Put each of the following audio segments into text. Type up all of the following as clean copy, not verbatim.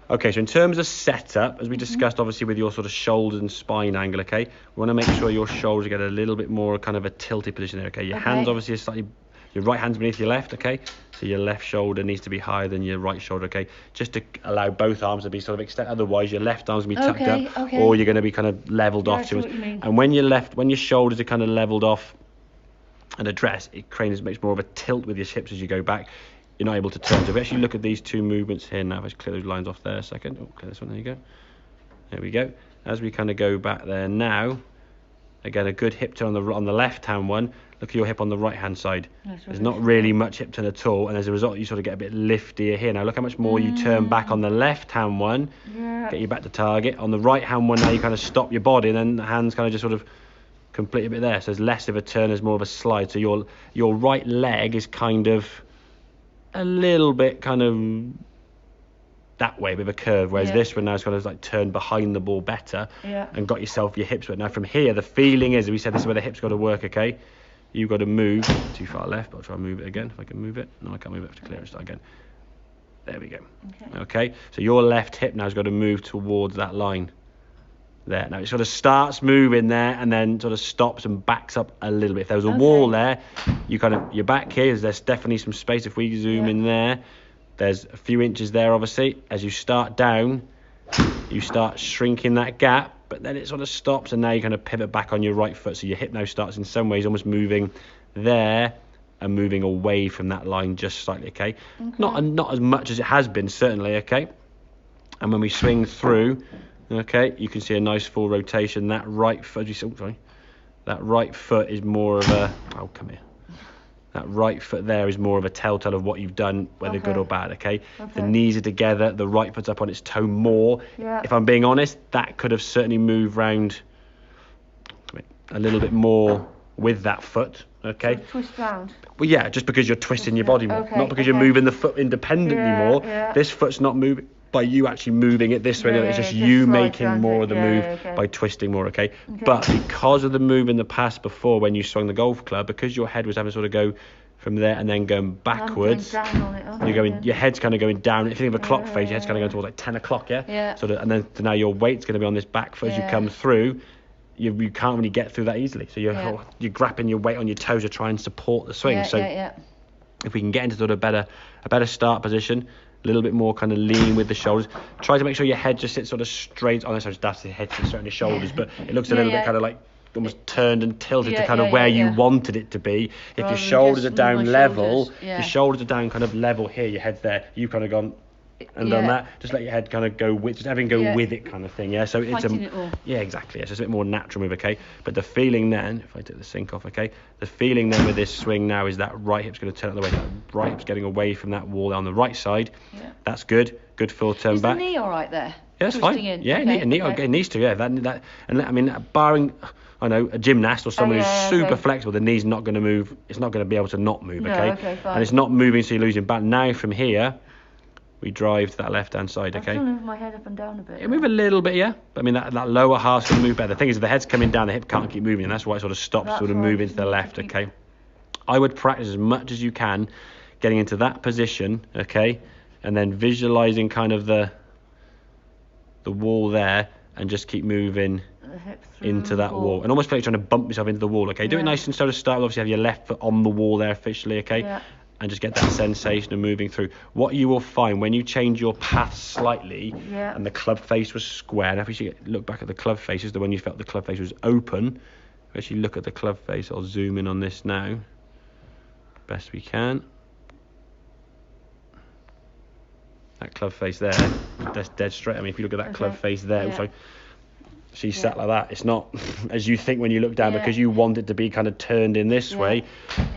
Okay, so in terms of setup, as we discussed, obviously with your sort of shoulders and spine angle, okay, we want to make sure your shoulders get a little bit more kind of a tilted position there, okay? Your hands obviously are slightly, your right hand's beneath your left, okay? So your left shoulder needs to be higher than your right shoulder, okay? Just to allow both arms to be sort of extended, otherwise your left arm's going to be tucked up, or you're going to be kind of leveled off too much. And when your shoulders are kind of leveled off and addressed, it makes more of a tilt with your hips as you go back. You're not able to turn. So if we actually look at these two movements here now, let's clear those lines off there a second. Oh, clear this one, there you go. There we go. As we kind of go back there now, again, a good hip turn on the left-hand one. Look at your hip on the right-hand side. There's not really much hip turn at all, and as a result, you sort of get a bit liftier here. Now, look how much more you turn back on the left-hand one. Get you back to target. On the right-hand one, now you kind of stop your body, and then the hands kind of just sort of complete a bit there. So there's less of a turn, there's more of a slide. So your right leg is kind of a little bit kind of that way, a bit of a curve, whereas this one now is kind of like turned behind the ball better and got yourself your hips. But now from here, the feeling is, we said this is where the hips got to work, okay? You've got to move too far left, but I'll try and move it again if I can move it. No, I can't move it. I have to clear it. Start again. There we go. Okay, so your left hip now has got to move towards that line there. Now it sort of starts moving there and then sort of stops and backs up a little bit. If there was a wall there, you're back here. There's definitely some space. If we zoom in there, there's a few inches there, obviously. As you start down, you start shrinking that gap, but then it sort of stops, and now you're going to pivot back on your right foot. So your hip now starts in some ways almost moving there and moving away from that line just slightly, okay? Not as much as it has been, certainly, okay? And when we swing through, okay, you can see a nice full rotation. That right foot, that right foot is more of a, that right foot there is more of a telltale of what you've done, whether good or bad, okay? The knees are together, the right foot's up on its toe more. If I'm being honest, that could have certainly moved round a little bit more with that foot, okay? So twist round. Well, yeah, just because you're twisting your body more, not because you're moving the foot independently more. This foot's not moving by you actually moving it this way. It's just you making more of the move by twisting more, okay? But because of the move in the past before when you swung the golf club, because your head was having to sort of go from there and then going backwards, your head's kind of going down. If you think of a clock face, your head's kind of going towards like 10 o'clock, sort of, and then now your weight's going to be on this back foot as you come through. You can't really get through that easily. So you're grabbing your weight on your toes to try and support the swing. If we can get into sort of a better start position, a little bit more kind of lean with the shoulders. Try to make sure your head just sits sort of straight. Oh, that's the head sits straight on your shoulders, but it looks a little bit kind of like almost turned and tilted to kind of where you wanted it to be. If your shoulders are down level, your shoulders are down kind of level here, your head's there. You've kind of gone and done that. Just let your head kind of go with, just everything go with it kind of thing. So it's exactly. It's just a bit more natural move, okay? But the feeling then, if I take the sink off, okay, the feeling then with this swing now is that right hip's going to turn out the way. That right hip's getting away from that wall on the right side. That's good. Good full turn back. Is the knee all right there? Yeah, that's fine. It needs to. That and I mean, barring, I know, a gymnast or someone who's super flexible, the knee's not going to move. It's not going to be able to not move, okay? And it's not moving, so you're losing balance. Now from here, we drive to that left-hand side, okay? I'm trying to move my head up and down a bit. You move a little bit, But I mean, that lower half's going to move better. The thing is, if the head's coming down, the hip can't keep moving, and that's why it sort of stops, sort of moving to the left, okay? I would practice as much as you can getting into that position, okay? And then visualising kind of the wall there, and just keep moving into that wall. And almost feel like you're trying to bump yourself into the wall, okay? Do it nice and slow to start. Obviously, have your left foot on the wall there officially, okay? And just get that sensation of moving through. What you will find when you change your path slightly and the club face was square, and if you look back at the club faces, the one you felt the club face was open, if you look at the club face, I'll zoom in on this now, best we can. That club face there, that's dead straight. I mean, if you look at that club face there, so she's sat like that. It's not as you think when you look down because you want it to be kind of turned in this way.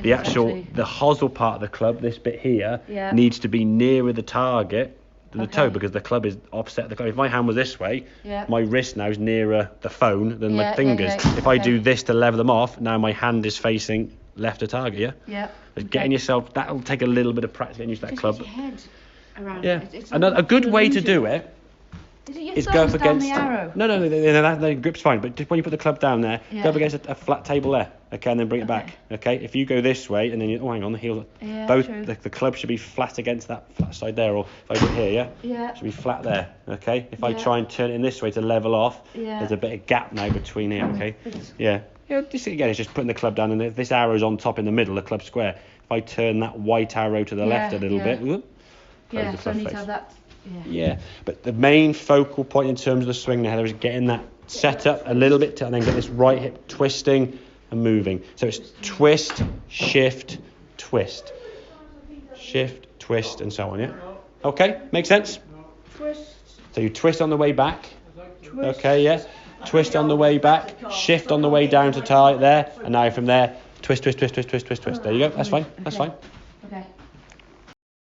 The hosel part of the club, this bit here, needs to be nearer the target than the toe, because the club is offset the club. If my hand was this way, my wrist now is nearer the phone than my fingers. If I do this to level them off, now my hand is facing left of target, Getting yourself, that'll take a little bit of practice getting used to that club. Get your head around it. A good way to do it is go up against the arrow. No, the grip's fine, but just when you put the club down there, go up against a flat table there. Okay, and then bring it back. Okay, if you go this way and then you, oh, hang on, the heels. Yeah, Both true. the club should be flat against that flat side there, or if I put here, yeah. Yeah. Should be flat there. Okay. If I Yeah. try and turn it in this way to level off, Yeah. there's a bit of gap now between here. Okay. It's- Yeah. Yeah. This again is just putting the club down, and if this arrow's on top in the middle, the club square. If I turn that white arrow to the left a little yeah. bit, whoop, close Yeah, the so I club need to face. have that. Yeah. Yeah, but the main focal point in terms of the swing now is getting that set up a little bit and then get this right hip twisting and moving. So it's twist, shift, twist. Shift, twist, and so on, yeah? Okay, makes sense? Twist, So you twist on the way back. twist. Okay, yeah? Twist on the way back, shift on the way down to tie it there, and now from there, twist, twist, twist, twist, twist, twist, twist. There you go, that's fine, that's fine. Okay.